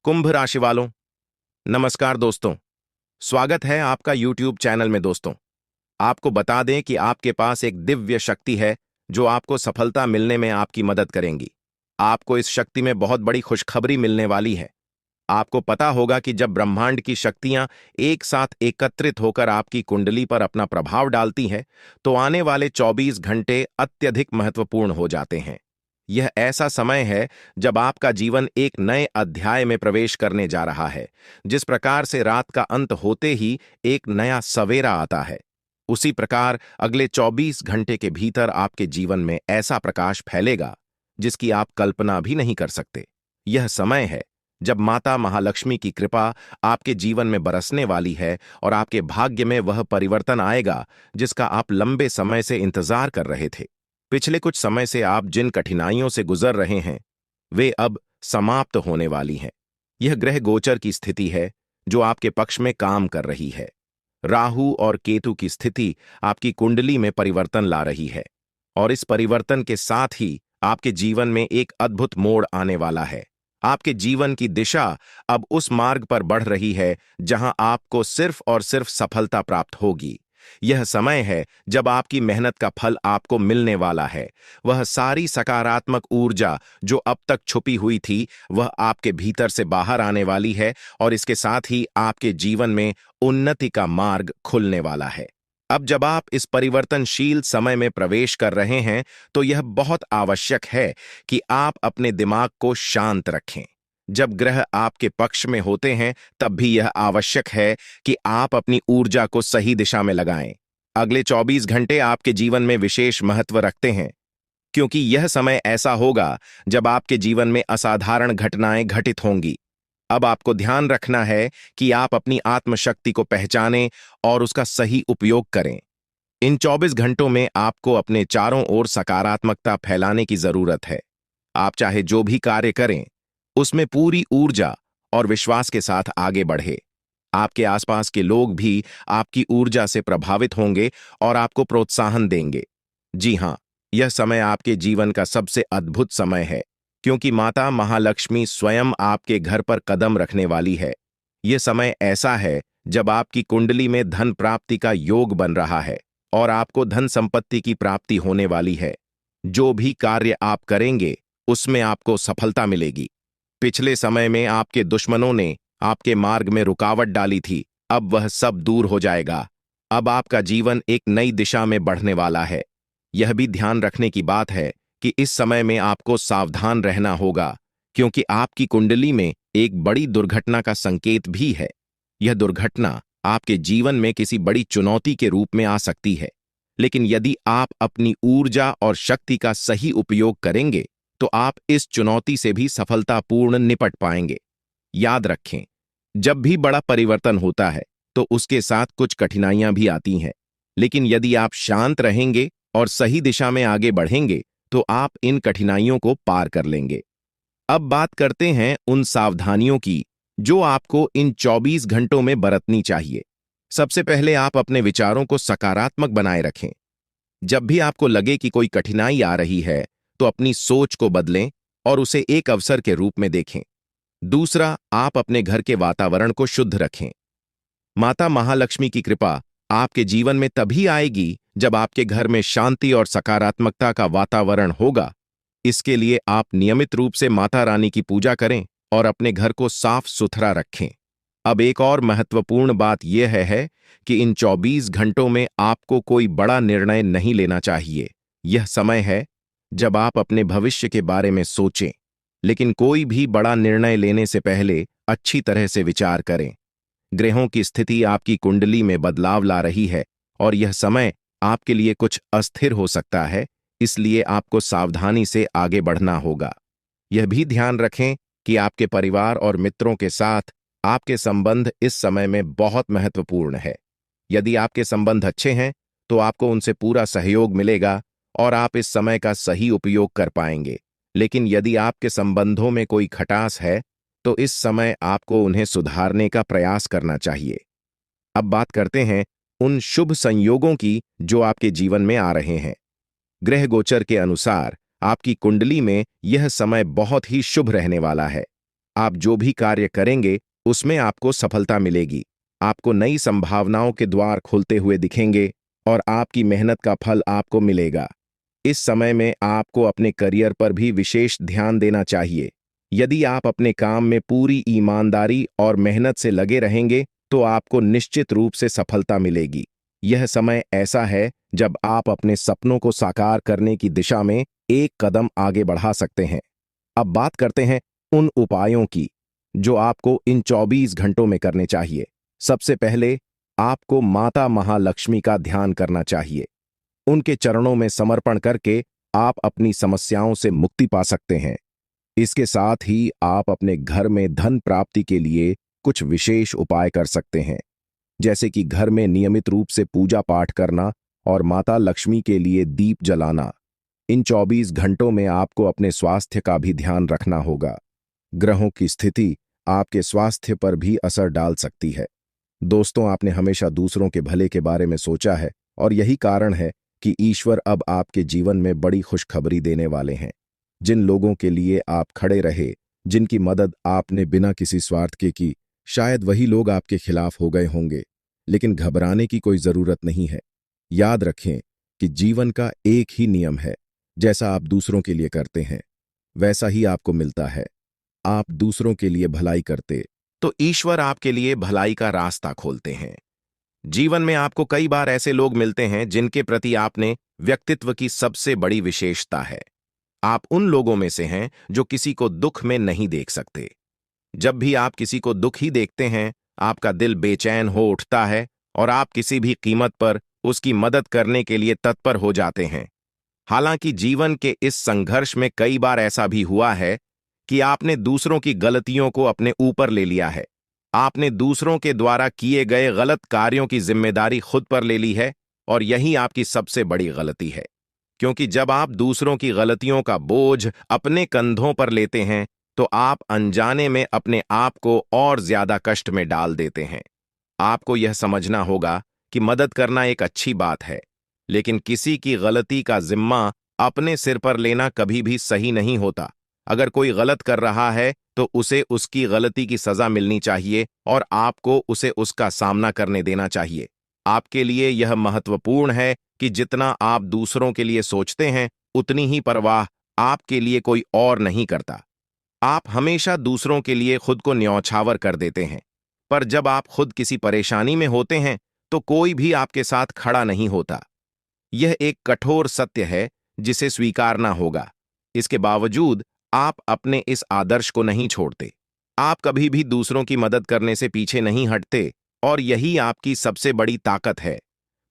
कुंभ राशि वालों, नमस्कार दोस्तों। स्वागत है आपका YouTube चैनल में। दोस्तों, आपको बता दें कि आपके पास एक दिव्य शक्ति है जो आपको सफलता मिलने में आपकी मदद करेंगी। आपको इस शक्ति में बहुत बड़ी खुशखबरी मिलने वाली है। आपको पता होगा कि जब ब्रह्मांड की शक्तियां एक साथ एकत्रित होकर आपकी कुंडली पर अपना प्रभाव डालती हैं, तो आने वाले 24 घंटे अत्यधिक महत्वपूर्ण हो जाते हैं। यह ऐसा समय है जब आपका जीवन एक नए अध्याय में प्रवेश करने जा रहा है। जिस प्रकार से रात का अंत होते ही एक नया सवेरा आता है, उसी प्रकार अगले 24 घंटे के भीतर आपके जीवन में ऐसा प्रकाश फैलेगा जिसकी आप कल्पना भी नहीं कर सकते। यह समय है जब माता महालक्ष्मी की कृपा आपके जीवन में बरसने वाली है और आपके भाग्य में वह परिवर्तन आएगा जिसका आप लंबे समय से इंतजार कर रहे थे। पिछले कुछ समय से आप जिन कठिनाइयों से गुजर रहे हैं, वे अब समाप्त होने वाली हैं। यह ग्रह गोचर की स्थिति है जो आपके पक्ष में काम कर रही है। राहु और केतु की स्थिति आपकी कुंडली में परिवर्तन ला रही है और इस परिवर्तन के साथ ही आपके जीवन में एक अद्भुत मोड़ आने वाला है। आपके जीवन की दिशा अब उस मार्ग पर बढ़ रही है जहां आपको सिर्फ और सिर्फ सफलता प्राप्त होगी। यह समय है जब आपकी मेहनत का फल आपको मिलने वाला है। वह सारी सकारात्मक ऊर्जा जो अब तक छुपी हुई थी, वह आपके भीतर से बाहर आने वाली है और इसके साथ ही आपके जीवन में उन्नति का मार्ग खुलने वाला है। अब जब आप इस परिवर्तनशील समय में प्रवेश कर रहे हैं, तो यह बहुत आवश्यक है कि आप अपने दिमाग को शांत रखें। जब ग्रह आपके पक्ष में होते हैं, तब भी यह आवश्यक है कि आप अपनी ऊर्जा को सही दिशा में लगाएं। अगले 24 घंटे आपके जीवन में विशेष महत्व रखते हैं, क्योंकि यह समय ऐसा होगा जब आपके जीवन में असाधारण घटनाएं घटित होंगी। अब आपको ध्यान रखना है कि आप अपनी आत्मशक्ति को पहचानें और उसका सही उपयोग करें। इन 24 घंटों में आपको अपने चारों ओर सकारात्मकता फैलाने की जरूरत है। आप चाहे जो भी कार्य करें, उसमें पूरी ऊर्जा और विश्वास के साथ आगे बढ़े। आपके आसपास के लोग भी आपकी ऊर्जा से प्रभावित होंगे और आपको प्रोत्साहन देंगे। जी हां, यह समय आपके जीवन का सबसे अद्भुत समय है, क्योंकि माता महालक्ष्मी स्वयं आपके घर पर कदम रखने वाली है। यह समय ऐसा है जब आपकी कुंडली में धन प्राप्ति का योग बन रहा है और आपको धन संपत्ति की प्राप्ति होने वाली है। जो भी कार्य आप करेंगे, उसमें आपको सफलता मिलेगी। पिछले समय में आपके दुश्मनों ने आपके मार्ग में रुकावट डाली थी, अब वह सब दूर हो जाएगा। अब आपका जीवन एक नई दिशा में बढ़ने वाला है। यह भी ध्यान रखने की बात है कि इस समय में आपको सावधान रहना होगा, क्योंकि आपकी कुंडली में एक बड़ी दुर्घटना का संकेत भी है। यह दुर्घटना आपके जीवन में किसी बड़ी चुनौती के रूप में आ सकती है, लेकिन यदि आप अपनी ऊर्जा और शक्ति का सही उपयोग करेंगे, तो आप इस चुनौती से भी सफलतापूर्ण निपट पाएंगे। याद रखें, जब भी बड़ा परिवर्तन होता है, तो उसके साथ कुछ कठिनाइयां भी आती हैं, लेकिन यदि आप शांत रहेंगे और सही दिशा में आगे बढ़ेंगे, तो आप इन कठिनाइयों को पार कर लेंगे। अब बात करते हैं उन सावधानियों की जो आपको इन 24 घंटों में बरतनी चाहिए। सबसे पहले आप अपने विचारों को सकारात्मक बनाए रखें। जब भी आपको लगे कि कोई कठिनाई आ रही है, तो अपनी सोच को बदलें और उसे एक अवसर के रूप में देखें। दूसरा, आप अपने घर के वातावरण को शुद्ध रखें। माता महालक्ष्मी की कृपा आपके जीवन में तभी आएगी जब आपके घर में शांति और सकारात्मकता का वातावरण होगा। इसके लिए आप नियमित रूप से माता रानी की पूजा करें और अपने घर को साफ सुथरा रखें। अब एक और महत्वपूर्ण बात यह है कि इन 24 घंटों में आपको कोई बड़ा निर्णय नहीं लेना चाहिए। यह समय है जब आप अपने भविष्य के बारे में सोचें, लेकिन कोई भी बड़ा निर्णय लेने से पहले अच्छी तरह से विचार करें। ग्रहों की स्थिति आपकी कुंडली में बदलाव ला रही है और यह समय आपके लिए कुछ अस्थिर हो सकता है, इसलिए आपको सावधानी से आगे बढ़ना होगा। यह भी ध्यान रखें कि आपके परिवार और मित्रों के साथ आपके संबंध इस समय में बहुत महत्वपूर्ण है। यदि आपके संबंध अच्छे हैं, तो आपको उनसे पूरा सहयोग मिलेगा और आप इस समय का सही उपयोग कर पाएंगे। लेकिन यदि आपके संबंधों में कोई खटास है, तो इस समय आपको उन्हें सुधारने का प्रयास करना चाहिए। अब बात करते हैं उन शुभ संयोगों की जो आपके जीवन में आ रहे हैं। ग्रह गोचर के अनुसार आपकी कुंडली में यह समय बहुत ही शुभ रहने वाला है। आप जो भी कार्य करेंगे उसमें आपको सफलता मिलेगी। आपको नई संभावनाओं के द्वार खुलते हुए दिखेंगे और आपकी मेहनत का फल आपको मिलेगा। इस समय में आपको अपने करियर पर भी विशेष ध्यान देना चाहिए। यदि आप अपने काम में पूरी ईमानदारी और मेहनत से लगे रहेंगे तो आपको निश्चित रूप से सफलता मिलेगी। यह समय ऐसा है जब आप अपने सपनों को साकार करने की दिशा में एक कदम आगे बढ़ा सकते हैं। अब बात करते हैं उन उपायों की जो आपको इन 24 घंटों में करने चाहिए। सबसे पहले आपको माता महालक्ष्मी का ध्यान करना चाहिए। उनके चरणों में समर्पण करके आप अपनी समस्याओं से मुक्ति पा सकते हैं। इसके साथ ही आप अपने घर में धन प्राप्ति के लिए कुछ विशेष उपाय कर सकते हैं, जैसे कि घर में नियमित रूप से पूजा पाठ करना और माता लक्ष्मी के लिए दीप जलाना। इन 24 घंटों में आपको अपने स्वास्थ्य का भी ध्यान रखना होगा। ग्रहों की स्थिति आपके स्वास्थ्य पर भी असर डाल सकती है। दोस्तों, आपने हमेशा दूसरों के भले के बारे में सोचा है और यही कारण है कि ईश्वर अब आपके जीवन में बड़ी खुशखबरी देने वाले हैं। जिन लोगों के लिए आप खड़े रहे, जिनकी मदद आपने बिना किसी स्वार्थ के की, शायद वही लोग आपके खिलाफ हो गए होंगे, लेकिन घबराने की कोई जरूरत नहीं है। याद रखें कि जीवन का एक ही नियम है, जैसा आप दूसरों के लिए करते हैं वैसा ही आपको मिलता है। आप दूसरों के लिए भलाई करते तो ईश्वर आपके लिए भलाई का रास्ता खोलते हैं। जीवन में आपको कई बार ऐसे लोग मिलते हैं जिनके प्रति आपने व्यक्तित्व की सबसे बड़ी विशेषता है। आप उन लोगों में से हैं जो किसी को दुख में नहीं देख सकते। जब भी आप किसी को दुखी देखते हैं, आपका दिल बेचैन हो उठता है और आप किसी भी कीमत पर उसकी मदद करने के लिए तत्पर हो जाते हैं। हालांकि जीवन के इस संघर्ष में कई बार ऐसा भी हुआ है कि आपने दूसरों की गलतियों को अपने ऊपर ले लिया है। आपने दूसरों के द्वारा किए गए गलत कार्यों की जिम्मेदारी खुद पर ले ली है और यही आपकी सबसे बड़ी गलती है। क्योंकि जब आप दूसरों की गलतियों का बोझ अपने कंधों पर लेते हैं तो आप अनजाने में अपने आप को और ज्यादा कष्ट में डाल देते हैं। आपको यह समझना होगा कि मदद करना एक अच्छी बात है, लेकिन किसी की गलती का जिम्मा अपने सिर पर लेना कभी भी सही नहीं होता। अगर कोई गलत कर रहा है तो उसे उसकी गलती की सजा मिलनी चाहिए और आपको उसे उसका सामना करने देना चाहिए। आपके लिए यह महत्वपूर्ण है कि जितना आप दूसरों के लिए सोचते हैं, उतनी ही परवाह आपके लिए कोई और नहीं करता। आप हमेशा दूसरों के लिए खुद को न्यौछावर कर देते हैं, पर जब आप खुद किसी परेशानी में होते हैं तो कोई भी आपके साथ खड़ा नहीं होता। यह एक कठोर सत्य है जिसे स्वीकारना होगा। इसके बावजूद आप अपने इस आदर्श को नहीं छोड़ते। आप कभी भी दूसरों की मदद करने से पीछे नहीं हटते और यही आपकी सबसे बड़ी ताकत है।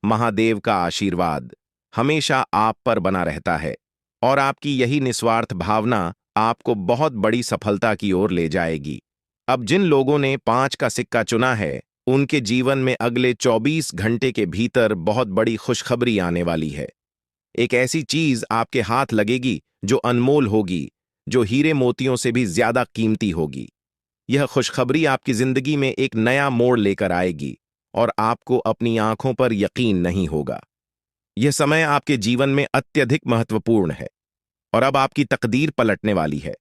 महादेव का आशीर्वाद हमेशा आप पर बना रहता है और आपकी यही निस्वार्थ भावना आपको बहुत बड़ी सफलता की ओर ले जाएगी। अब जिन लोगों ने 5 का सिक्का चुना है, उनके जीवन में अगले 24 घंटे के भीतर बहुत बड़ी खुशखबरी आने वाली है। एक ऐसी चीज आपके हाथ लगेगी जो अनमोल होगी, जो हीरे मोतियों से भी ज्यादा कीमती होगी। यह खुशखबरी आपकी जिंदगी में एक नया मोड़ लेकर आएगी और आपको अपनी आंखों पर यकीन नहीं होगा। यह समय आपके जीवन में अत्यधिक महत्वपूर्ण है और अब आपकी तकदीर पलटने वाली है।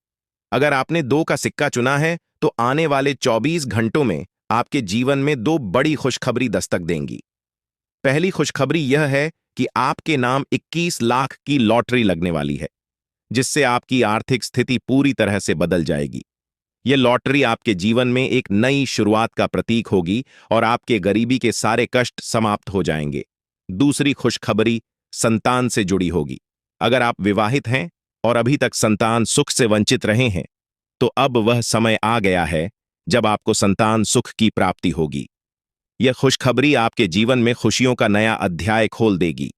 अगर आपने 2 का सिक्का चुना है तो आने वाले 24 घंटों में आपके जीवन में 2 बड़ी खुशखबरी दस्तक देंगी। पहली खुशखबरी यह है कि आपके नाम 21 लाख की लॉटरी लगने वाली है, जिससे आपकी आर्थिक स्थिति पूरी तरह से बदल जाएगी। यह लॉटरी आपके जीवन में एक नई शुरुआत का प्रतीक होगी और आपके गरीबी के सारे कष्ट समाप्त हो जाएंगे। दूसरी खुशखबरी संतान से जुड़ी होगी। अगर आप विवाहित हैं और अभी तक संतान सुख से वंचित रहे हैं, तो अब वह समय आ गया है जब आपको संतान सुख की प्राप्ति होगी। यह खुशखबरी आपके जीवन में खुशियों का नया अध्याय खोल देगी।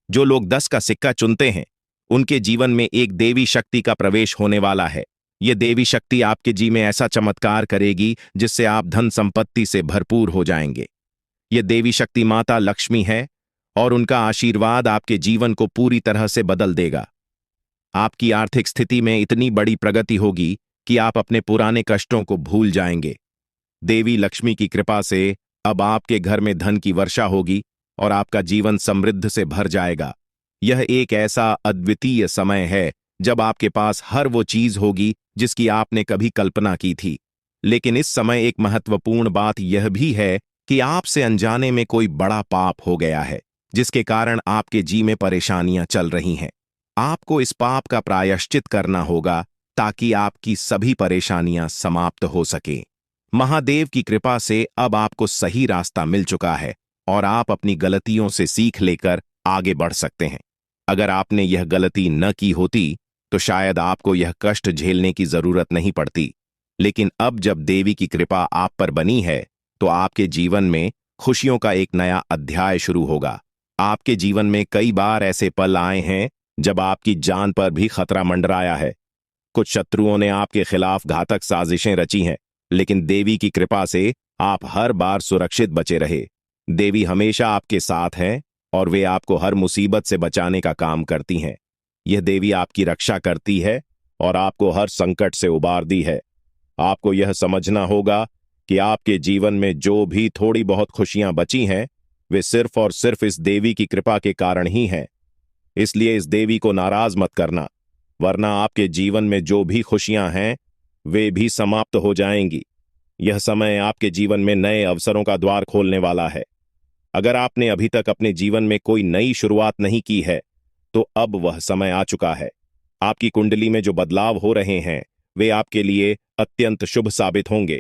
जो लोग 10 का सिक्का चुनते हैं, उनके जीवन में एक देवी शक्ति का प्रवेश होने वाला है। यह देवी शक्ति आपके जीवन में ऐसा चमत्कार करेगी जिससे आप धन संपत्ति से भरपूर हो जाएंगे। यह देवी शक्ति माता लक्ष्मी है और उनका आशीर्वाद आपके जीवन को पूरी तरह से बदल देगा। आपकी आर्थिक स्थिति में इतनी बड़ी प्रगति होगी कि आप अपने पुराने कष्टों को भूल जाएंगे। देवी लक्ष्मी की कृपा से अब आपके घर में धन की वर्षा होगी और आपका जीवन समृद्ध से भर जाएगा। यह एक ऐसा अद्वितीय समय है जब आपके पास हर वो चीज होगी जिसकी आपने कभी कल्पना की थी। लेकिन इस समय एक महत्वपूर्ण बात यह भी है कि आपसे अनजाने में कोई बड़ा पाप हो गया है, जिसके कारण आपके जी में परेशानियां चल रही हैं। आपको इस पाप का प्रायश्चित करना होगा ताकि आपकी सभी परेशानियां समाप्त हो सके। महादेव की कृपा से अब आपको सही रास्ता मिल चुका है और आप अपनी गलतियों से सीख लेकर आगे बढ़ सकते हैं। अगर आपने यह गलती न की होती तो शायद आपको यह कष्ट झेलने की जरूरत नहीं पड़ती। लेकिन अब जब देवी की कृपा आप पर बनी है तो आपके जीवन में खुशियों का एक नया अध्याय शुरू होगा। आपके जीवन में कई बार ऐसे पल आए हैं जब आपकी जान पर भी खतरा मंडराया है। कुछ शत्रुओं ने आपके खिलाफ घातक साजिशें रची हैं, लेकिन देवी की कृपा से आप हर बार सुरक्षित बचे रहे। देवी हमेशा आपके साथ हैं और वे आपको हर मुसीबत से बचाने का काम करती हैं। यह देवी आपकी रक्षा करती है और आपको हर संकट से उबारती है। आपको यह समझना होगा कि आपके जीवन में जो भी थोड़ी बहुत खुशियां बची हैं, वे सिर्फ और सिर्फ इस देवी की कृपा के कारण ही हैं। इसलिए इस देवी को नाराज मत करना, वरना आपके जीवन में जो भी खुशियां हैं वे भी समाप्त हो जाएंगी। यह समय आपके जीवन में नए अवसरों का द्वार खोलने वाला है। अगर आपने अभी तक अपने जीवन में कोई नई शुरुआत नहीं की है तो अब वह समय आ चुका है। आपकी कुंडली में जो बदलाव हो रहे हैं वे आपके लिए अत्यंत शुभ साबित होंगे।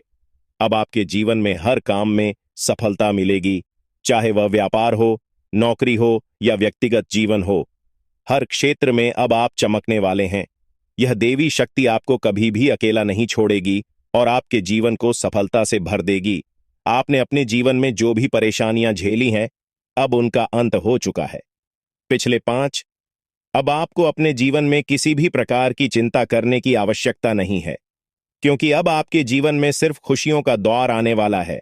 अब आपके जीवन में हर काम में सफलता मिलेगी, चाहे वह व्यापार हो, नौकरी हो या व्यक्तिगत जीवन हो। हर क्षेत्र में अब आप चमकने वाले हैं। यह देवी शक्ति आपको कभी भी अकेला नहीं छोड़ेगी और आपके जीवन को सफलता से भर देगी। आपने अपने जीवन में जो भी परेशानियां झेली हैं, अब उनका अंत हो चुका है। पिछले 5 अब आपको अपने जीवन में किसी भी प्रकार की चिंता करने की आवश्यकता नहीं है, क्योंकि अब आपके जीवन में सिर्फ खुशियों का दौर आने वाला है।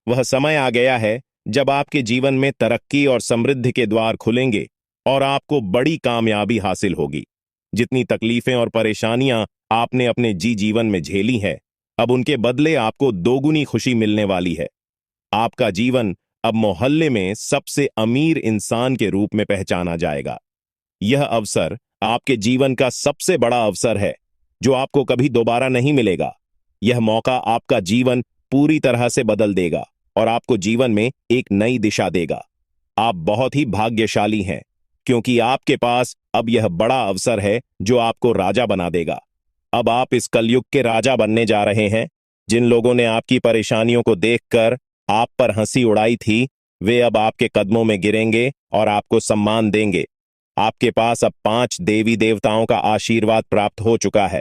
वह समय आ गया है जब आपके जीवन में तरक्की और समृद्धि के द्वार खुलेंगे और आपको बड़ी कामयाबी हासिल होगी। जितनी तकलीफें और परेशानियां आपने अपने जीवन में झेली हैं, अब उनके बदले आपको दोगुनी खुशी मिलने वाली है। आपका जीवन अब मोहल्ले में सबसे अमीर इंसान के रूप में पहचाना जाएगा। यह अवसर आपके जीवन का सबसे बड़ा अवसर है जो आपको कभी दोबारा नहीं मिलेगा। यह मौका आपका जीवन पूरी तरह से बदल देगा और आपको जीवन में एक नई दिशा देगा। आप बहुत ही भाग्यशाली हैं, क्योंकि आपके पास अब यह बड़ा अवसर है जो आपको राजा बना देगा। अब आप इस कलयुग के राजा बनने जा रहे हैं। जिन लोगों ने आपकी परेशानियों को देखकर आप पर हंसी उड़ाई थी, वे अब आपके कदमों में गिरेंगे और आपको सम्मान देंगे। आपके पास अब 5 देवी देवताओं का आशीर्वाद प्राप्त हो चुका है,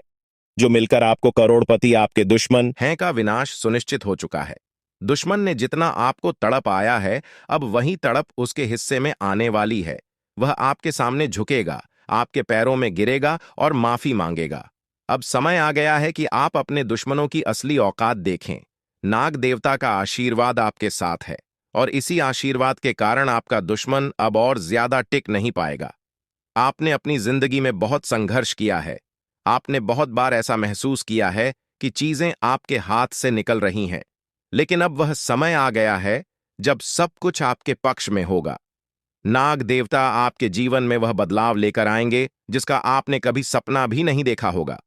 जो मिलकर आपको करोड़पति आपके दुश्मन हैं का विनाश सुनिश्चित हो चुका है। दुश्मन ने जितना आपको तड़प आया है, अब वही तड़प उसके हिस्से में आने वाली है। वह आपके सामने झुकेगा, आपके पैरों में गिरेगा और माफी मांगेगा। अब समय आ गया है कि आप अपने दुश्मनों की असली औकात देखें। नाग देवता का आशीर्वाद आपके साथ है और इसी आशीर्वाद के कारण आपका दुश्मन अब और ज्यादा टिक नहीं पाएगा। आपने अपनी जिंदगी में बहुत संघर्ष किया है। आपने बहुत बार ऐसा महसूस किया है कि चीजें आपके हाथ से निकल रही हैं, लेकिन अब वह समय आ गया है जब सब कुछ आपके पक्ष में होगा। नाग देवता आपके जीवन में वह बदलाव लेकर आएंगे जिसका आपने कभी सपना भी नहीं देखा होगा।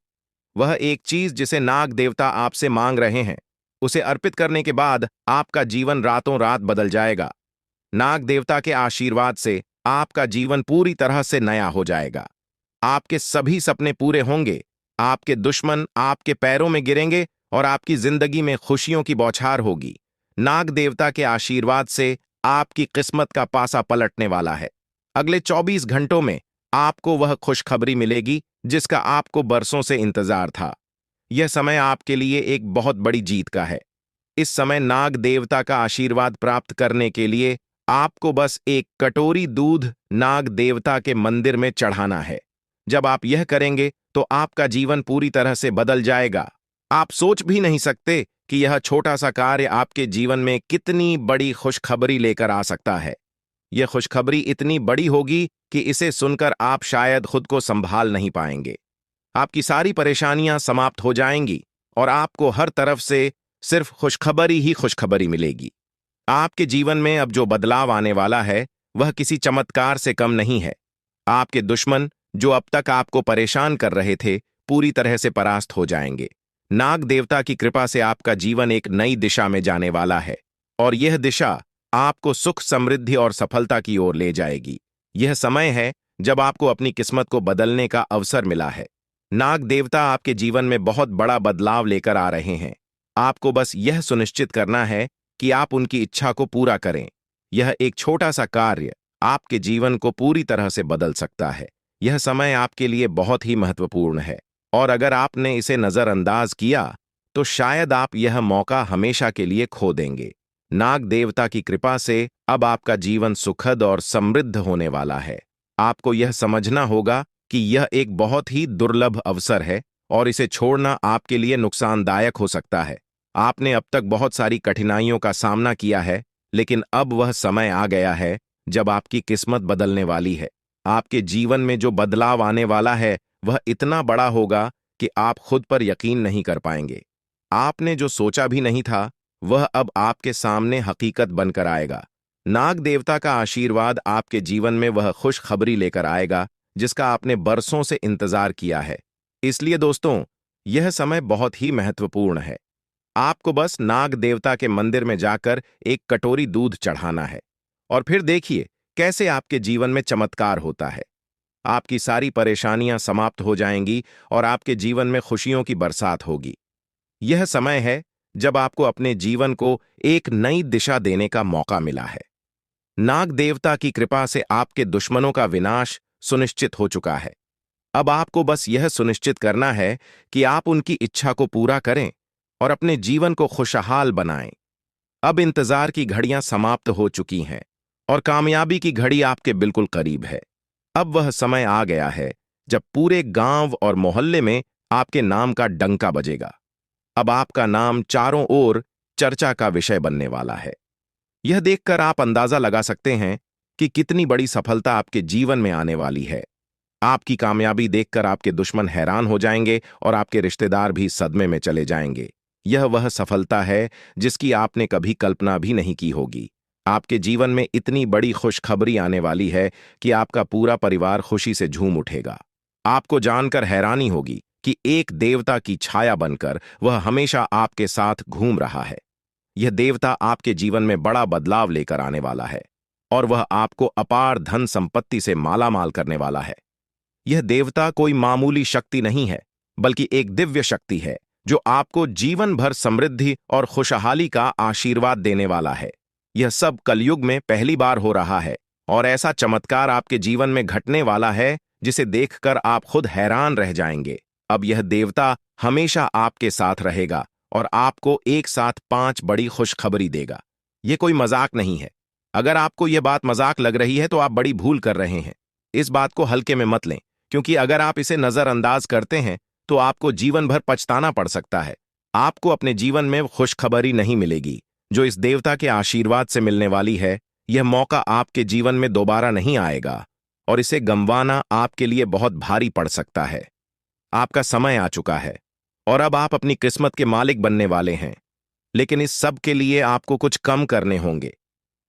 वह एक चीज जिसे नाग देवता आपसे मांग रहे हैं, उसे अर्पित करने के बाद आपका जीवन रातों रात बदल जाएगा। नाग देवता के आशीर्वाद से आपका जीवन पूरी तरह से नया हो जाएगा। आपके सभी सपने पूरे होंगे, आपके दुश्मन आपके पैरों में गिरेंगे और आपकी जिंदगी में खुशियों की बौछार होगी। नाग देवता के आशीर्वाद से आपकी किस्मत का पासा पलटने वाला है। अगले 24 घंटों में आपको वह खुशखबरी मिलेगी जिसका आपको बरसों से इंतजार था। यह समय आपके लिए एक बहुत बड़ी जीत का है। इस समय नाग देवता का आशीर्वाद प्राप्त करने के लिए आपको बस एक कटोरी दूध नाग देवता के मंदिर में चढ़ाना है। जब आप यह करेंगे तो आपका जीवन पूरी तरह से बदल जाएगा। आप सोच भी नहीं सकते कि यह छोटा सा कार्य आपके जीवन में कितनी बड़ी खुशखबरी लेकर आ सकता है। यह खुशखबरी इतनी बड़ी होगी कि इसे सुनकर आप शायद खुद को संभाल नहीं पाएंगे। आपकी सारी परेशानियां समाप्त हो जाएंगी और आपको हर तरफ से सिर्फ खुशखबरी ही खुशखबरी मिलेगी। आपके जीवन में अब जो बदलाव आने वाला है वह किसी चमत्कार से कम नहीं है। आपके दुश्मन जो अब तक आपको परेशान कर रहे थे, पूरी तरह से परास्त हो जाएंगे। नाग देवता की कृपा से आपका जीवन एक नई दिशा में जाने वाला है और यह दिशा आपको सुख, समृद्धि और सफलता की ओर ले जाएगी। यह समय है जब आपको अपनी किस्मत को बदलने का अवसर मिला है। नाग देवता आपके जीवन में बहुत बड़ा बदलाव लेकर आ रहे हैं। आपको बस यह सुनिश्चित करना है कि आप उनकी इच्छा को पूरा करें। यह एक छोटा सा कार्य आपके जीवन को पूरी तरह से बदल सकता है। यह समय आपके लिए बहुत ही महत्वपूर्ण है और अगर आपने इसे नजरअंदाज किया तो शायद आप यह मौका हमेशा के लिए खो देंगे। नाग देवता की कृपा से अब आपका जीवन सुखद और समृद्ध होने वाला है। आपको यह समझना होगा कि यह एक बहुत ही दुर्लभ अवसर है और इसे छोड़ना आपके लिए नुकसानदायक हो सकता है। आपने अब तक बहुत सारी कठिनाइयों का सामना किया है, लेकिन अब वह समय आ गया है जब आपकी किस्मत बदलने वाली है। आपके जीवन में जो बदलाव आने वाला है वह इतना बड़ा होगा कि आप खुद पर यकीन नहीं कर पाएंगे। आपने जो सोचा भी नहीं था वह अब आपके सामने हकीकत बनकर आएगा। नाग देवता का आशीर्वाद आपके जीवन में वह खुशखबरी लेकर आएगा जिसका आपने बरसों से इंतजार किया है। इसलिए दोस्तों, यह समय बहुत ही महत्वपूर्ण है। आपको बस नाग देवता के मंदिर में जाकर एक कटोरी दूध चढ़ाना है और फिर देखिए कैसे आपके जीवन में चमत्कार होता है। आपकी सारी परेशानियां समाप्त हो जाएंगी और आपके जीवन में खुशियों की बरसात होगी। यह समय है जब आपको अपने जीवन को एक नई दिशा देने का मौका मिला है। नाग देवता की कृपा से आपके दुश्मनों का विनाश सुनिश्चित हो चुका है। अब आपको बस यह सुनिश्चित करना है कि आप उनकी इच्छा को पूरा करें और अपने जीवन को खुशहाल बनाएं। अब इंतजार की घड़ियां समाप्त हो चुकी हैं और कामयाबी की घड़ी आपके बिल्कुल करीब है। अब वह समय आ गया है जब पूरे गांव और मोहल्ले में आपके नाम का डंका बजेगा। अब आपका नाम चारों ओर चर्चा का विषय बनने वाला है। यह देखकर आप अंदाजा लगा सकते हैं कि कितनी बड़ी सफलता आपके जीवन में आने वाली है। आपकी कामयाबी देखकर आपके दुश्मन हैरान हो जाएंगे और आपके रिश्तेदार भी सदमे में चले जाएंगे। यह वह सफलता है जिसकी आपने कभी कल्पना भी नहीं की होगी। आपके जीवन में इतनी बड़ी खुशखबरी आने वाली है कि आपका पूरा परिवार खुशी से झूम उठेगा। आपको जानकर हैरानी होगी कि एक देवता की छाया बनकर वह हमेशा आपके साथ घूम रहा है। यह देवता आपके जीवन में बड़ा बदलाव लेकर आने वाला है और वह आपको अपार धन संपत्ति से मालामाल करने वाला है। यह देवता कोई मामूली शक्ति नहीं है, बल्कि एक दिव्य शक्ति है जो आपको जीवन भर समृद्धि और खुशहाली का आशीर्वाद देने वाला है। यह सब कलयुग में पहली बार हो रहा है और ऐसा चमत्कार आपके जीवन में घटने वाला है जिसे देखकर आप खुद हैरान रह जाएंगे। अब यह देवता हमेशा आपके साथ रहेगा और आपको एक साथ 5 बड़ी खुशखबरी देगा। यह कोई मजाक नहीं है। अगर आपको यह बात मजाक लग रही है तो आप बड़ी भूल कर रहे हैं। इस बात को हल्के में मत लें, क्योंकि अगर आप इसे नजरअंदाज करते हैं तो आपको जीवन भर पछताना पड़ सकता है। आपको अपने जीवन में खुशखबरी नहीं मिलेगी जो इस देवता के आशीर्वाद से मिलने वाली है। यह मौका आपके जीवन में दोबारा नहीं आएगा और इसे गंवाना आपके लिए बहुत भारी पड़ सकता है। आपका समय आ चुका है और अब आप अपनी किस्मत के मालिक बनने वाले हैं, लेकिन इस सब के लिए आपको कुछ कम करने होंगे।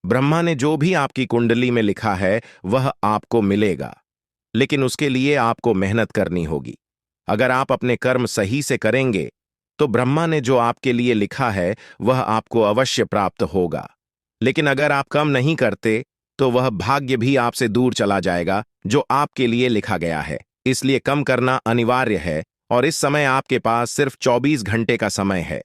ब्रह्मा ने जो भी आपकी कुंडली में लिखा है वह आपको मिलेगा, लेकिन उसके लिए आपको मेहनत करनी होगी। अगर आप अपने कर्म सही से करेंगे तो ब्रह्मा ने जो आपके लिए लिखा है वह आपको अवश्य प्राप्त होगा। लेकिन अगर आप कम नहीं करते तो वह भाग्य भी आपसे दूर चला जाएगा जो आपके लिए लिखा गया है। इसलिए कम करना अनिवार्य है और इस समय आपके पास सिर्फ 24 घंटे का समय है।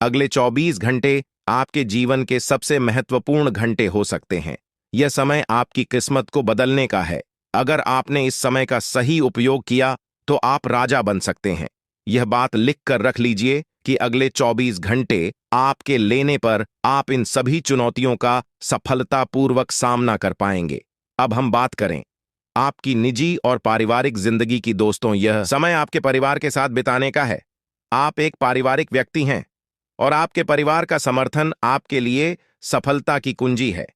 अगले 24 घंटे आपके जीवन के सबसे महत्वपूर्ण घंटे हो सकते हैं। यह समय आपकी किस्मत को बदलने का है। अगर आपने इस समय का सही उपयोग किया तो आप राजा बन सकते हैं। यह बात लिख कर रख लीजिए कि अगले 24 घंटे आपके लेने पर आप इन सभी चुनौतियों का सफलतापूर्वक सामना कर पाएंगे। अब हम बात करें आपकी निजी और पारिवारिक जिंदगी की। दोस्तों, यह समय आपके परिवार के साथ बिताने का है। आप एक पारिवारिक व्यक्ति हैं और आपके परिवार का समर्थन आपके लिए सफलता की कुंजी है।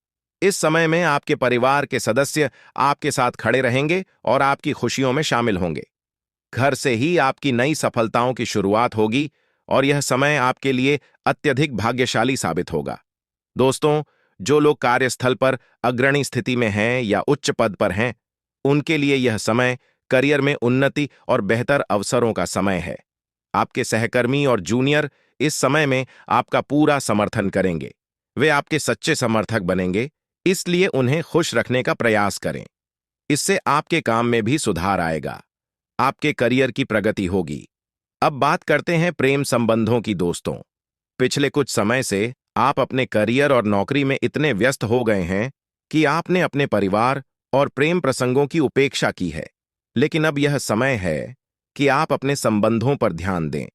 इस समय में आपके परिवार के सदस्य आपके साथ खड़े रहेंगे और आपकी खुशियों में शामिल होंगे। घर से ही आपकी नई सफलताओं की शुरुआत होगी और यह समय आपके लिए अत्यधिक भाग्यशाली साबित होगा। दोस्तों, जो लोग कार्यस्थल पर अग्रणी स्थिति में हैं या उच्च पद पर हैं, उनके लिए यह समय करियर में उन्नति और बेहतर अवसरों का समय है। आपके सहकर्मी और जूनियर इस समय में आपका पूरा समर्थन करेंगे। वे आपके सच्चे समर्थक बनेंगे, इसलिए उन्हें खुश रखने का प्रयास करें। इससे आपके काम में भी सुधार आएगा। आपके करियर की प्रगति होगी। अब बात करते हैं प्रेम संबंधों की दोस्तों। पिछले कुछ समय से आप अपने करियर और नौकरी में इतने व्यस्त हो गए हैं कि आपने अपने परिवार और प्रेम प्रसंगों की उपेक्षा की है। लेकिन अब यह समय है कि आप अपने संबंधों पर ध्यान दें।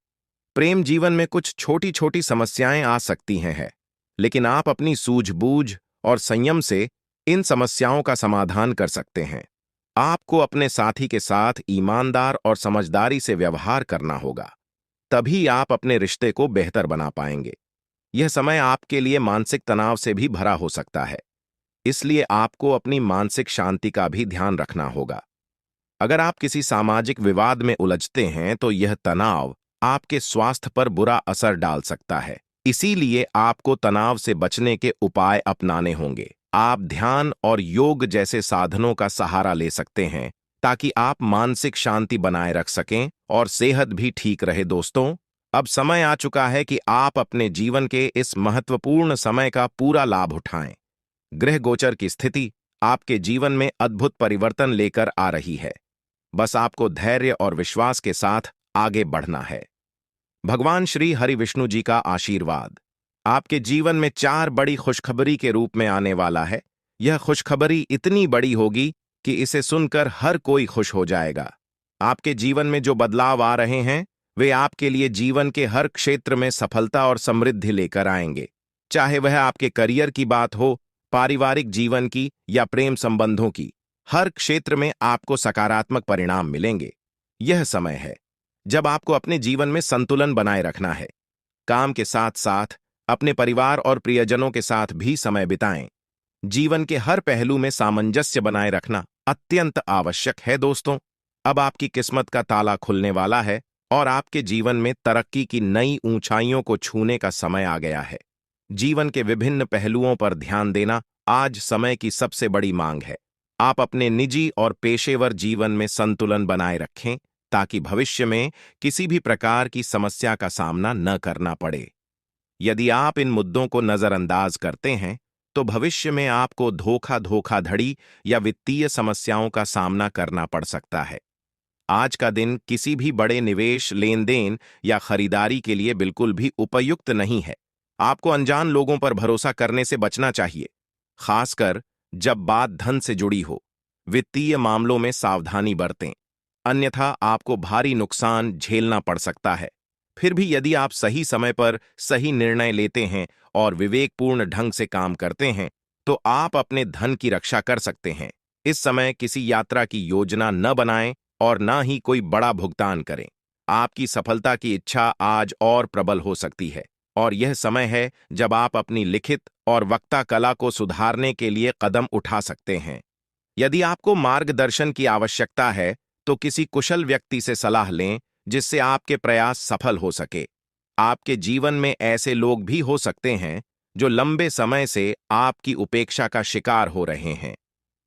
प्रेम जीवन में कुछ छोटी छोटी समस्याएं आ सकती हैं, लेकिन आप अपनी सूझबूझ और संयम से इन समस्याओं का समाधान कर सकते हैं। आपको अपने साथी के साथ ईमानदार और समझदारी से व्यवहार करना होगा। तभी आप अपने रिश्ते को बेहतर बना पाएंगे। यह समय आपके लिए मानसिक तनाव से भी भरा हो सकता है, इसलिए आपको अपनी मानसिक शांति का भी ध्यान रखना होगा। अगर आप किसी सामाजिक विवाद में उलझते हैं तो यह तनाव आपके स्वास्थ्य पर बुरा असर डाल सकता है। इसीलिए आपको तनाव से बचने के उपाय अपनाने होंगे। आप ध्यान और योग जैसे साधनों का सहारा ले सकते हैं ताकि आप मानसिक शांति बनाए रख सकें और सेहत भी ठीक रहे। दोस्तों, अब समय आ चुका है कि आप अपने जीवन के इस महत्वपूर्ण समय का पूरा लाभ उठाएं। ग्रह गोचर की स्थिति आपके जीवन में अद्भुत परिवर्तन लेकर आ रही है। बस आपको धैर्य और विश्वास के साथ आगे बढ़ना है। भगवान श्री हरि विष्णु जी का आशीर्वाद आपके जीवन में 4 बड़ी खुशखबरी के रूप में आने वाला है। यह खुशखबरी इतनी बड़ी होगी कि इसे सुनकर हर कोई खुश हो जाएगा। आपके जीवन में जो बदलाव आ रहे हैं वे आपके लिए जीवन के हर क्षेत्र में सफलता और समृद्धि लेकर आएंगे। चाहे वह आपके करियर की बात हो, पारिवारिक जीवन की या प्रेम संबंधों की, हर क्षेत्र में आपको सकारात्मक परिणाम मिलेंगे। यह समय है जब आपको अपने जीवन में संतुलन बनाए रखना है। काम के साथ साथ अपने परिवार और प्रियजनों के साथ भी समय बिताएं। जीवन के हर पहलू में सामंजस्य बनाए रखना अत्यंत आवश्यक है। दोस्तों, अब आपकी किस्मत का ताला खुलने वाला है और आपके जीवन में तरक्की की नई ऊंचाइयों को छूने का समय आ गया है। जीवन के विभिन्न पहलुओं पर ध्यान देना आज समय की सबसे बड़ी मांग है। आप अपने निजी और पेशेवर जीवन में संतुलन बनाए रखें ताकि भविष्य में किसी भी प्रकार की समस्या का सामना न करना पड़े। यदि आप इन मुद्दों को नजरअंदाज करते हैं तो भविष्य में आपको धोखाधड़ी या वित्तीय समस्याओं का सामना करना पड़ सकता है। आज का दिन किसी भी बड़े निवेश, लेन देन या खरीदारी के लिए बिल्कुल भी उपयुक्त नहीं है। आपको अनजान लोगों पर भरोसा करने से बचना चाहिए, खासकर जब बात धन से जुड़ी हो। वित्तीय मामलों में सावधानी बरतें, अन्यथा आपको भारी नुकसान झेलना पड़ सकता है। फिर भी यदि आप सही समय पर सही निर्णय लेते हैं और विवेकपूर्ण ढंग से काम करते हैं तो आप अपने धन की रक्षा कर सकते हैं। इस समय किसी यात्रा की योजना न बनाएं और न ही कोई बड़ा भुगतान करें। आपकी सफलता की इच्छा आज और प्रबल हो सकती है और यह समय है जब आप अपनी लिखित और वक्ता कला को सुधारने के लिए कदम उठा सकते हैं। यदि आपको मार्गदर्शन की आवश्यकता है तो किसी कुशल व्यक्ति से सलाह लें जिससे आपके प्रयास सफल हो सके। आपके जीवन में ऐसे लोग भी हो सकते हैं जो लंबे समय से आपकी उपेक्षा का शिकार हो रहे हैं।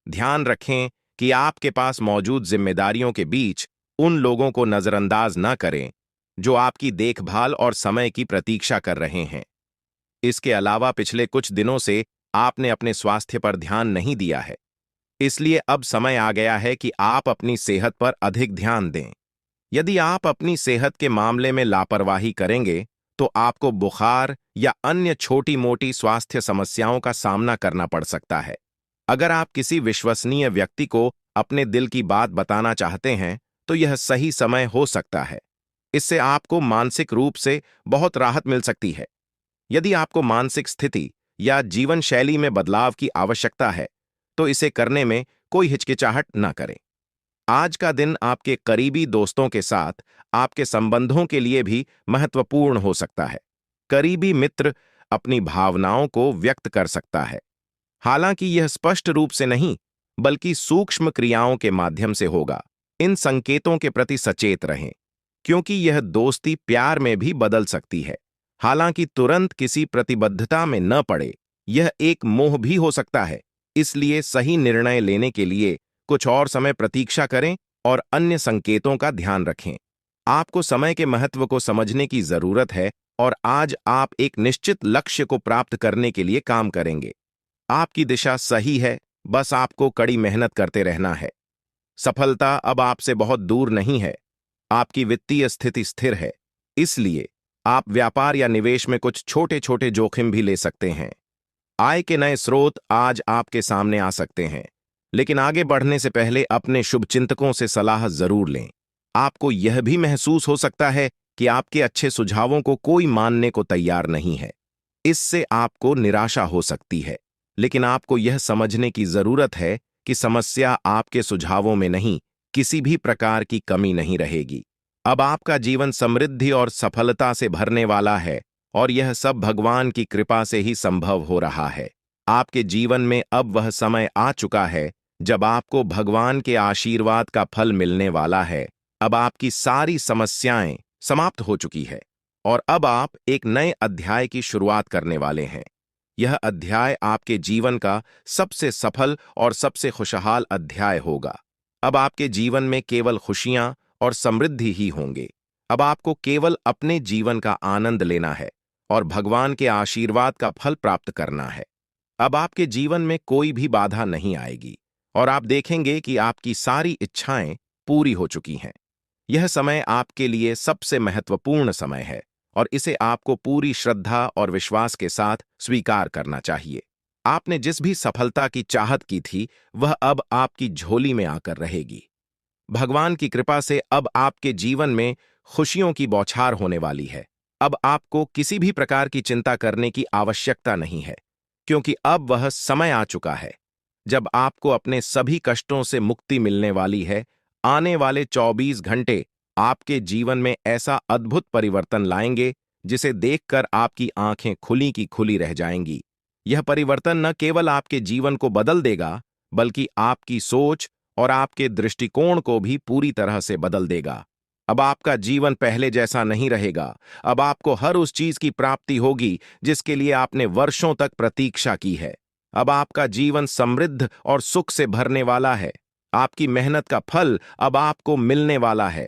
ध्यान रखें कि आपके पास मौजूद जिम्मेदारियों के बीच उन लोगों को नजरअंदाज न करें जो आपकी देखभाल और समय की प्रतीक्षा कर रहे हैं। इसके अलावा पिछले कुछ दिनों से आपने अपने स्वास्थ्य पर ध्यान नहीं दिया है, इसलिए अब समय आ गया है कि आप अपनी सेहत पर अधिक ध्यान दें। यदि आप अपनी सेहत के मामले में लापरवाही करेंगे तो आपको बुखार या अन्य छोटी-मोटी स्वास्थ्य समस्याओं का सामना करना पड़ सकता है। अगर आप किसी विश्वसनीय व्यक्ति को अपने दिल की बात बताना चाहते हैं तो यह सही समय हो सकता है। इससे आपको मानसिक रूप से बहुत राहत मिल सकती है। यदि आपको मानसिक स्थिति या जीवन शैली में बदलाव की आवश्यकता है तो इसे करने में कोई हिचकिचाहट न करें। आज का दिन आपके करीबी दोस्तों के साथ आपके संबंधों के लिए भी महत्वपूर्ण हो सकता है। करीबी मित्र अपनी भावनाओं को व्यक्त कर सकता है, हालांकि यह स्पष्ट रूप से नहीं बल्कि सूक्ष्म क्रियाओं के माध्यम से होगा। इन संकेतों के प्रति सचेत रहें क्योंकि यह दोस्ती प्यार में भी बदल सकती है। हालांकि तुरंत किसी प्रतिबद्धता में न पड़े, यह एक मोह भी हो सकता है। इसलिए सही निर्णय लेने के लिए कुछ और समय प्रतीक्षा करें और अन्य संकेतों का ध्यान रखें। आपको समय के महत्व को समझने की जरूरत है और आज आप एक निश्चित लक्ष्य को प्राप्त करने के लिए काम करेंगे। आपकी दिशा सही है, बस आपको कड़ी मेहनत करते रहना है। सफलता अब आपसे बहुत दूर नहीं है। आपकी वित्तीय स्थिति स्थिर है, इसलिए आप व्यापार या निवेश में कुछ छोटे छोटे जोखिम भी ले सकते हैं। आय के नए स्रोत आज आपके सामने आ सकते हैं, लेकिन आगे बढ़ने से पहले अपने शुभचिंतकों से सलाह जरूर लें। आपको यह भी महसूस हो सकता है कि आपके अच्छे सुझावों को कोई मानने को तैयार नहीं है। इससे आपको निराशा हो सकती है, लेकिन आपको यह समझने की जरूरत है कि समस्या आपके सुझावों में नहीं, किसी भी प्रकार की कमी नहीं रहेगी। अब आपका जीवन समृद्धि और सफलता से भरने वाला है और यह सब भगवान की कृपा से ही संभव हो रहा है। आपके जीवन में अब वह समय आ चुका है जब आपको भगवान के आशीर्वाद का फल मिलने वाला है। अब आपकी सारी समस्याएं समाप्त हो चुकी है और अब आप एक नए अध्याय की शुरुआत करने वाले हैं। यह अध्याय आपके जीवन का सबसे सफल और सबसे खुशहाल अध्याय होगा। अब आपके जीवन में केवल खुशियां और समृद्धि ही होंगे। अब आपको केवल अपने जीवन का आनंद लेना है और भगवान के आशीर्वाद का फल प्राप्त करना है। अब आपके जीवन में कोई भी बाधा नहीं आएगी और आप देखेंगे कि आपकी सारी इच्छाएं पूरी हो चुकी हैं। यह समय आपके लिए सबसे महत्वपूर्ण समय है और इसे आपको पूरी श्रद्धा और विश्वास के साथ स्वीकार करना चाहिए। आपने जिस भी सफलता की चाहत की थी, वह अब आपकी झोली में आकर रहेगी। भगवान की कृपा से अब आपके जीवन में खुशियों की बौछार होने वाली है। अब आपको किसी भी प्रकार की चिंता करने की आवश्यकता नहीं है, क्योंकि अब वह समय आ चुका है जब आपको अपने सभी कष्टों से मुक्ति मिलने वाली है। आने वाले 24 घंटे आपके जीवन में ऐसा अद्भुत परिवर्तन लाएंगे जिसे देखकर आपकी आंखें खुली की खुली रह जाएंगी। यह परिवर्तन न केवल आपके जीवन को बदल देगा, बल्कि आपकी सोच और आपके दृष्टिकोण को भी पूरी तरह से बदल देगा। अब आपका जीवन पहले जैसा नहीं रहेगा। अब आपको हर उस चीज की प्राप्ति होगी जिसके लिए आपने वर्षों तक प्रतीक्षा की है। अब आपका जीवन समृद्ध और सुख से भरने वाला है। आपकी मेहनत का फल अब आपको मिलने वाला है,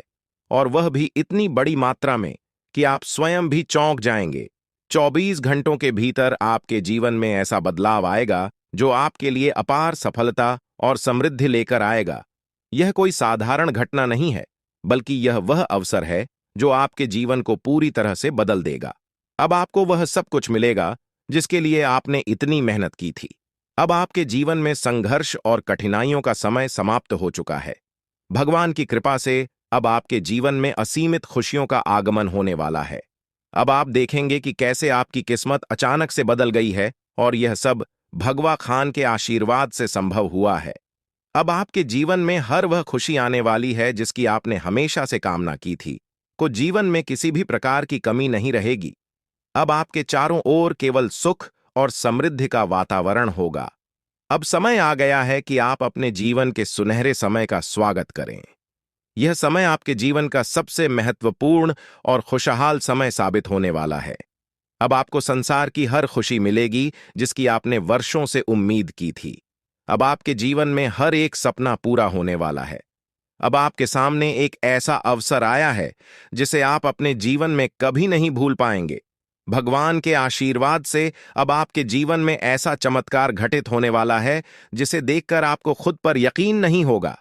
और वह भी इतनी बड़ी मात्रा में कि आप स्वयं भी चौंक जाएंगे। 24 घंटों के भीतर आपके जीवन में ऐसा बदलाव आएगा जो आपके लिए अपार सफलता और समृद्धि लेकर आएगा। यह कोई साधारण घटना नहीं है, बल्कि यह वह अवसर है जो आपके जीवन को पूरी तरह से बदल देगा। अब आपको वह सब कुछ मिलेगा जिसके लिए आपने इतनी मेहनत की थी। अब आपके जीवन में संघर्ष और कठिनाइयों का समय समाप्त हो चुका है। भगवान की कृपा से अब आपके जीवन में असीमित खुशियों का आगमन होने वाला है। अब आप देखेंगे कि कैसे आपकी किस्मत अचानक से बदल गई है, और यह सब भगवा खान के आशीर्वाद से संभव हुआ है। अब आपके जीवन में हर वह खुशी आने वाली है जिसकी आपने हमेशा से कामना की थी। को जीवन में किसी भी प्रकार की कमी नहीं रहेगी। अब आपके चारों ओर केवल सुख और समृद्धि का वातावरण होगा। अब समय आ गया है कि आप अपने जीवन के सुनहरे समय का स्वागत करें। यह समय आपके जीवन का सबसे महत्वपूर्ण और खुशहाल समय साबित होने वाला है। अब आपको संसार की हर खुशी मिलेगी जिसकी आपने वर्षों से उम्मीद की थी। अब आपके जीवन में हर एक सपना पूरा होने वाला है। अब आपके सामने एक ऐसा अवसर आया है जिसे आप अपने जीवन में कभी नहीं भूल पाएंगे। भगवान के आशीर्वाद से अब आपके जीवन में ऐसा चमत्कार घटित होने वाला है जिसे देखकर आपको खुद पर यकीन नहीं होगा।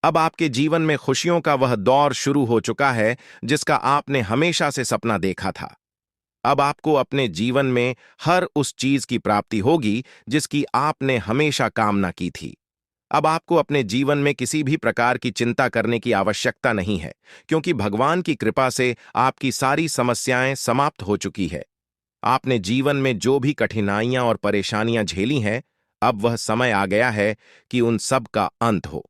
अब आपके जीवन में खुशियों का वह दौर शुरू हो चुका है जिसका आपने हमेशा से सपना देखा था। अब आपको अपने जीवन में हर उस चीज की प्राप्ति होगी जिसकी आपने हमेशा कामना की थी। अब आपको अपने जीवन में किसी भी प्रकार की चिंता करने की आवश्यकता नहीं है, क्योंकि भगवान की कृपा से आपकी सारी समस्याएं समाप्त हो चुकी है। आपने जीवन में जो भी कठिनाइयां और परेशानियां झेली हैं, अब वह समय आ गया है कि उन सब का अंत हो।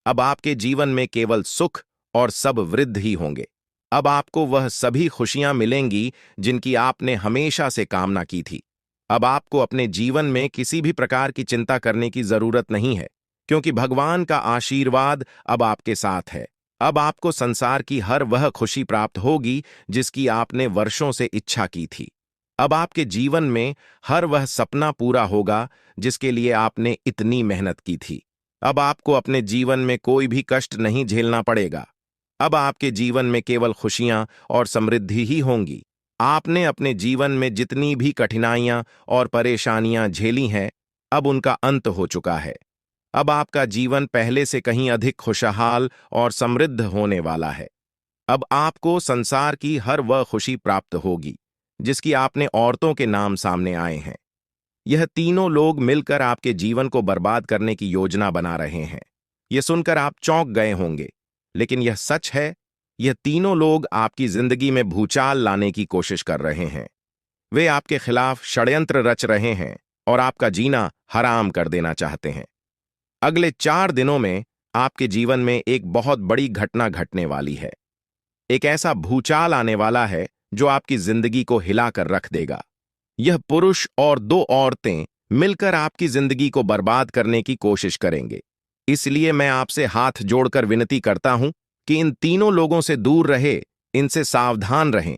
अब आपके जीवन में केवल सुख और सब वृद्धि ही होंगे। अब आपको वह सभी खुशियां मिलेंगी जिनकी आपने हमेशा से कामना की थी। अब आपको अपने जीवन में किसी भी प्रकार की चिंता करने की जरूरत नहीं है, क्योंकि भगवान का आशीर्वाद अब आपके साथ है। अब आपको संसार की हर वह खुशी प्राप्त होगी जिसकी आपने वर्षों से इच्छा की थी। अब आपके जीवन में हर वह सपना पूरा होगा जिसके लिए आपने इतनी मेहनत की थी। अब आपको अपने जीवन में कोई भी कष्ट नहीं झेलना पड़ेगा। अब आपके जीवन में केवल खुशियां और समृद्धि ही होंगी। आपने अपने जीवन में जितनी भी कठिनाइयां और परेशानियां झेली हैं, अब उनका अंत हो चुका है। अब आपका जीवन पहले से कहीं अधिक खुशहाल और समृद्ध होने वाला है। अब आपको संसार की हर वह खुशी प्राप्त होगी जिसकी आपने औरतों के नाम सामने आए हैं। यह तीनों लोग मिलकर आपके जीवन को बर्बाद करने की योजना बना रहे हैं। यह सुनकर आप चौंक गए होंगे, लेकिन यह सच है। यह तीनों लोग आपकी जिंदगी में भूचाल लाने की कोशिश कर रहे हैं। वे आपके खिलाफ षड्यंत्र रच रहे हैं और आपका जीना हराम कर देना चाहते हैं। अगले 4 दिनों में आपके जीवन में एक बहुत बड़ी घटना घटने वाली है। एक ऐसा भूचाल आने वाला है जो आपकी जिंदगी को हिलाकर रख देगा। यह पुरुष और 2 औरतें मिलकर आपकी जिंदगी को बर्बाद करने की कोशिश करेंगे। इसलिए मैं आपसे हाथ जोड़कर विनती करता हूं कि इन तीनों लोगों से दूर रहे, इनसे सावधान रहें,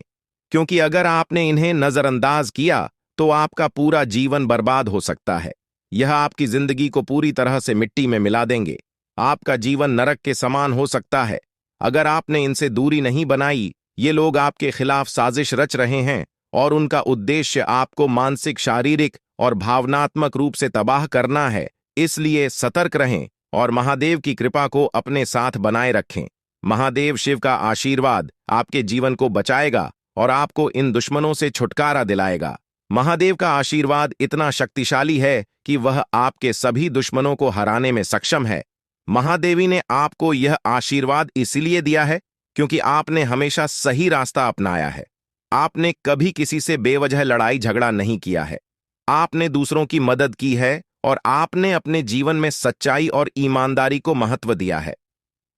क्योंकि अगर आपने इन्हें नजरअंदाज किया तो आपका पूरा जीवन बर्बाद हो सकता है। यह आपकी जिंदगी को पूरी तरह से मिट्टी में मिला देंगे। आपका जीवन नरक के समान हो सकता है। अगर आपने इनसे दूरी नहीं बनाई, ये लोग आपके खिलाफ साजिश रच रहे हैं और उनका उद्देश्य आपको मानसिक, शारीरिक और भावनात्मक रूप से तबाह करना है। इसलिए सतर्क रहें और महादेव की कृपा को अपने साथ बनाए रखें। महादेव शिव का आशीर्वाद आपके जीवन को बचाएगा और आपको इन दुश्मनों से छुटकारा दिलाएगा। महादेव का आशीर्वाद इतना शक्तिशाली है कि वह आपके सभी दुश्मनों को हराने में सक्षम है। महादेवी ने आपको यह आशीर्वाद इसलिए दिया है क्योंकि आपने हमेशा सही रास्ता अपनाया है। आपने कभी किसी से बेवजह लड़ाई झगड़ा नहीं किया है। आपने दूसरों की मदद की है और आपने अपने जीवन में सच्चाई और ईमानदारी को महत्व दिया है।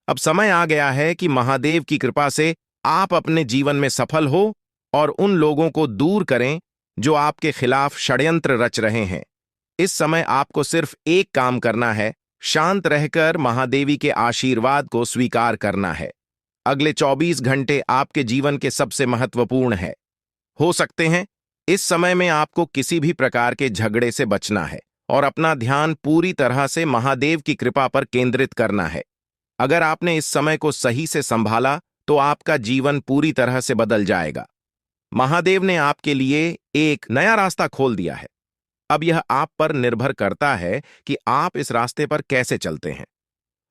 अब समय आ गया है कि महादेव की कृपा से आप अपने जीवन में सफल हो और उन लोगों को दूर करें जो आपके खिलाफ षड्यंत्र रच रहे हैं। इस समय आपको सिर्फ एक काम करना है, शांत रहकर महादेवी के आशीर्वाद को स्वीकार करना है। अगले 24 घंटे आपके जीवन के सबसे महत्वपूर्ण है। हो सकते हैं इस समय में आपको किसी भी प्रकार के झगड़े से बचना है और अपना ध्यान पूरी तरह से महादेव की कृपा पर केंद्रित करना है। अगर आपने इस समय को सही से संभाला तो आपका जीवन पूरी तरह से बदल जाएगा। महादेव ने आपके लिए एक नया रास्ता खोल दिया है। अब यह आप पर निर्भर करता है कि आप इस रास्ते पर कैसे चलते हैं।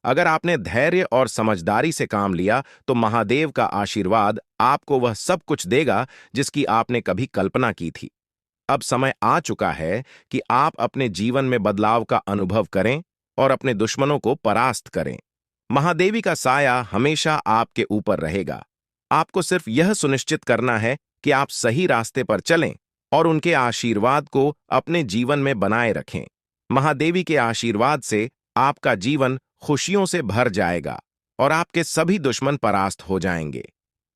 अगर आपने धैर्य और समझदारी से काम लिया तो महादेव का आशीर्वाद आपको वह सब कुछ देगा जिसकी आपने कभी कल्पना की थी। अब समय आ चुका है कि आप अपने जीवन में बदलाव का अनुभव करें और अपने दुश्मनों को परास्त करें। महादेवी का साया हमेशा आपके ऊपर रहेगा। आपको सिर्फ यह सुनिश्चित करना है कि आप सही रास्ते पर चलें और उनके आशीर्वाद को अपने जीवन में बनाए रखें। महादेवी के आशीर्वाद से आपका जीवन खुशियों से भर जाएगा और आपके सभी दुश्मन परास्त हो जाएंगे।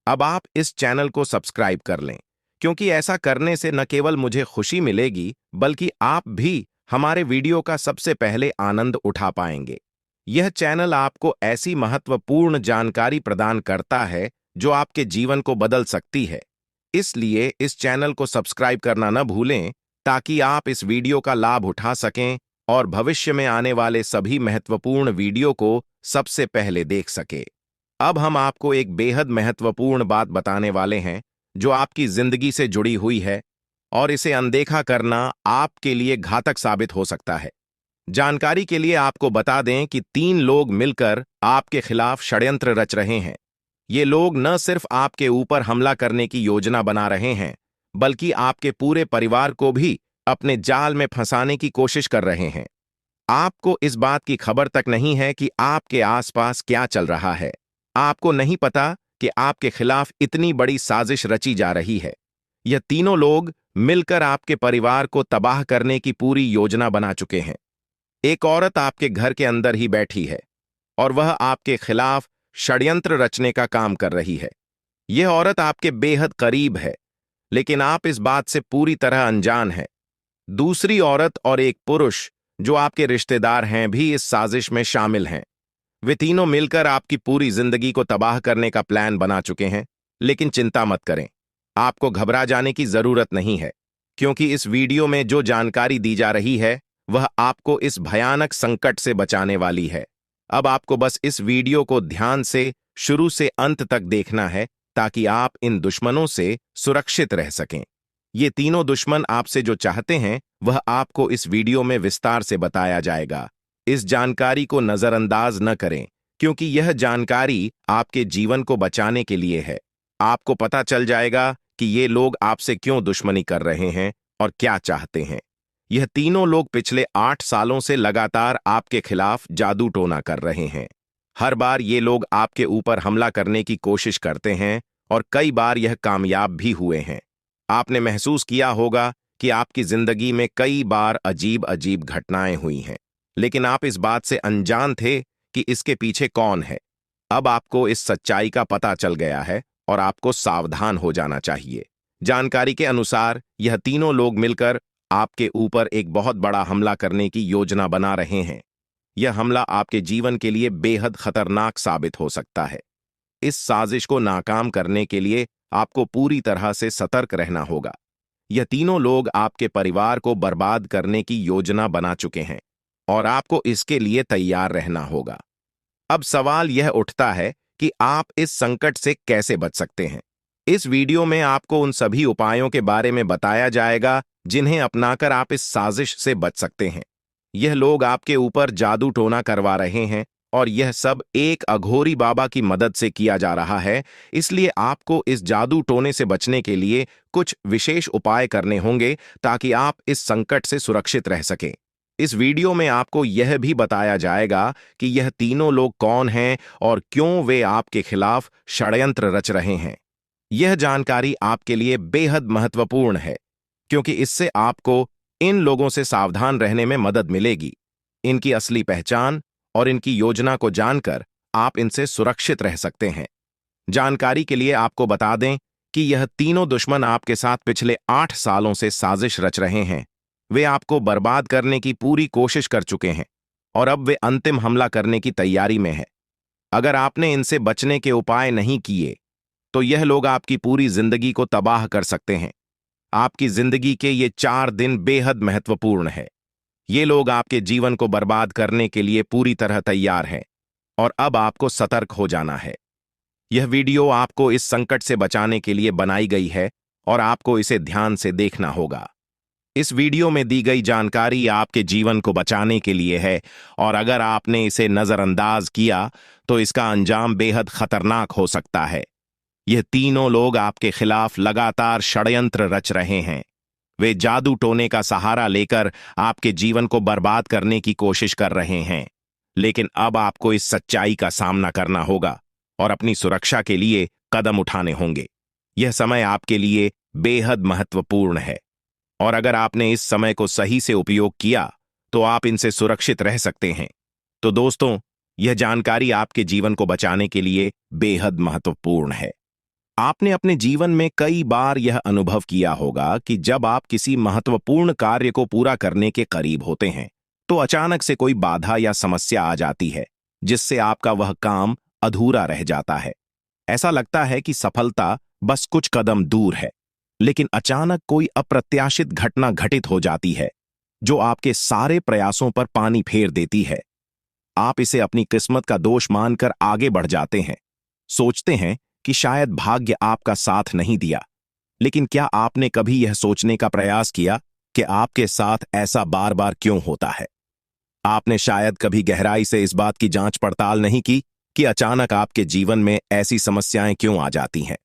अब आप इस चैनल को सब्सक्राइब कर लें, क्योंकि ऐसा करने से न केवल मुझे खुशी मिलेगी बल्कि आप भी हमारे वीडियो का सबसे पहले आनंद उठा पाएंगे। यह चैनल आपको ऐसी महत्वपूर्ण जानकारी प्रदान करता है जो आपके जीवन को बदल सकती है। इसलिए इस चैनल को सब्सक्राइब करना न भूलें ताकि आप इस वीडियो का लाभ उठा सकें और भविष्य में आने वाले सभी महत्वपूर्ण वीडियो को सबसे पहले देख सके। अब हम आपको एक बेहद महत्वपूर्ण बात बताने वाले हैं जो आपकी जिंदगी से जुड़ी हुई है और इसे अनदेखा करना आपके लिए घातक साबित हो सकता है। जानकारी के लिए आपको बता दें कि 3 लोग मिलकर आपके खिलाफ षड्यंत्र रच रहे हैं। ये लोग न सिर्फ आपके ऊपर हमला करने की योजना बना रहे हैं, बल्कि आपके पूरे परिवार को भी अपने जाल में फंसाने की कोशिश कर रहे हैं। आपको इस बात की खबर तक नहीं है कि आपके आसपास क्या चल रहा है। आपको नहीं पता कि आपके खिलाफ इतनी बड़ी साजिश रची जा रही है। यह तीनों लोग मिलकर आपके परिवार को तबाह करने की पूरी योजना बना चुके हैं। एक औरत आपके घर के अंदर ही बैठी है और वह आपके खिलाफ षड्यंत्र रचने का काम कर रही है। यह औरत आपके बेहद करीब है, लेकिन आप इस बात से पूरी तरह अनजान हैं। दूसरी औरत और एक पुरुष जो आपके रिश्तेदार हैं भी इस साजिश में शामिल हैं। वे तीनों मिलकर आपकी पूरी जिंदगी को तबाह करने का प्लान बना चुके हैं। लेकिन चिंता मत करें, आपको घबरा जाने की जरूरत नहीं है, क्योंकि इस वीडियो में जो जानकारी दी जा रही है वह आपको इस भयानक संकट से बचाने वाली है। अब आपको बस इस वीडियो को ध्यान से शुरू से अंत तक देखना है ताकि आप इन दुश्मनों से सुरक्षित रह सकें। ये तीनों दुश्मन आपसे जो चाहते हैं वह आपको इस वीडियो में विस्तार से बताया जाएगा। इस जानकारी को नजरअंदाज न करें क्योंकि यह जानकारी आपके जीवन को बचाने के लिए है। आपको पता चल जाएगा कि ये लोग आपसे क्यों दुश्मनी कर रहे हैं और क्या चाहते हैं। यह तीनों लोग पिछले 8 सालों से लगातार आपके खिलाफ जादू टोना कर रहे हैं। हर बार ये लोग आपके ऊपर हमला करने की कोशिश करते हैं और कई बार यह कामयाब भी हुए हैं। आपने महसूस किया होगा कि आपकी जिंदगी में कई बार अजीब अजीब घटनाएं हुई हैं, लेकिन आप इस बात से अनजान थे कि इसके पीछे कौन है। अब आपको इस सच्चाई का पता चल गया है और आपको सावधान हो जाना चाहिए। जानकारी के अनुसार यह तीनों लोग मिलकर आपके ऊपर एक बहुत बड़ा हमला करने की योजना बना रहे हैं। यह हमला आपके जीवन के लिए बेहद खतरनाक साबित हो सकता है। इस साजिश को नाकाम करने के लिए आपको पूरी तरह से सतर्क रहना होगा। यह तीनों लोग आपके परिवार को बर्बाद करने की योजना बना चुके हैं और आपको इसके लिए तैयार रहना होगा। अब सवाल यह उठता है कि आप इस संकट से कैसे बच सकते हैं। इस वीडियो में आपको उन सभी उपायों के बारे में बताया जाएगा जिन्हें अपनाकर आप इस साजिश से बच सकते हैं। यह लोग आपके ऊपर जादू टोना करवा रहे हैं और यह सब एक अघोरी बाबा की मदद से किया जा रहा है, इसलिए आपको इस जादू टोने से बचने के लिए कुछ विशेष उपाय करने होंगे ताकि आप इस संकट से सुरक्षित रह सकें। इस वीडियो में आपको यह भी बताया जाएगा कि यह तीनों लोग कौन हैं और क्यों वे आपके खिलाफ षड्यंत्र रच रहे हैं। यह जानकारी आपके लिए बेहद महत्वपूर्ण है क्योंकि इससे आपको इन लोगों से सावधान रहने में मदद मिलेगी। इनकी असली पहचान और इनकी योजना को जानकर आप इनसे सुरक्षित रह सकते हैं। जानकारी के लिए आपको बता दें कि यह तीनों दुश्मन आपके साथ पिछले 8 सालों से साजिश रच रहे हैं। वे आपको बर्बाद करने की पूरी कोशिश कर चुके हैं और अब वे अंतिम हमला करने की तैयारी में है। अगर आपने इनसे बचने के उपाय नहीं किए तो यह लोग आपकी पूरी जिंदगी को तबाह कर सकते हैं। आपकी जिंदगी के ये 4 दिन बेहद महत्वपूर्ण है। ये लोग आपके जीवन को बर्बाद करने के लिए पूरी तरह तैयार हैं और अब आपको सतर्क हो जाना है। यह वीडियो आपको इस संकट से बचाने के लिए बनाई गई है और आपको इसे ध्यान से देखना होगा। इस वीडियो में दी गई जानकारी आपके जीवन को बचाने के लिए है और अगर आपने इसे नजरअंदाज किया तो इसका अंजाम बेहद खतरनाक हो सकता है। यह तीनों लोग आपके खिलाफ लगातार षड्यंत्र रच रहे हैं। वे जादू टोने का सहारा लेकर आपके जीवन को बर्बाद करने की कोशिश कर रहे हैं, लेकिन अब आपको इस सच्चाई का सामना करना होगा और अपनी सुरक्षा के लिए कदम उठाने होंगे। यह समय आपके लिए बेहद महत्वपूर्ण है और अगर आपने इस समय को सही से उपयोग किया तो आप इनसे सुरक्षित रह सकते हैं। तो दोस्तों, यह जानकारी आपके जीवन को बचाने के लिए बेहद महत्वपूर्ण है। आपने अपने जीवन में कई बार यह अनुभव किया होगा कि जब आप किसी महत्वपूर्ण कार्य को पूरा करने के करीब होते हैं तो अचानक से कोई बाधा या समस्या आ जाती है जिससे आपका वह काम अधूरा रह जाता है। ऐसा लगता है कि सफलता बस कुछ कदम दूर है, लेकिन अचानक कोई अप्रत्याशित घटना घटित हो जाती है जो आपके सारे प्रयासों पर पानी फेर देती है। आप इसे अपनी किस्मत का दोष मानकर आगे बढ़ जाते हैं, सोचते हैं कि शायद भाग्य आपका साथ नहीं दिया। लेकिन क्या आपने कभी यह सोचने का प्रयास किया कि आपके साथ ऐसा बार बार क्यों होता है? आपने शायद कभी गहराई से इस बात की जांच पड़ताल नहीं की कि अचानक आपके जीवन में ऐसी समस्याएं क्यों आ जाती हैं।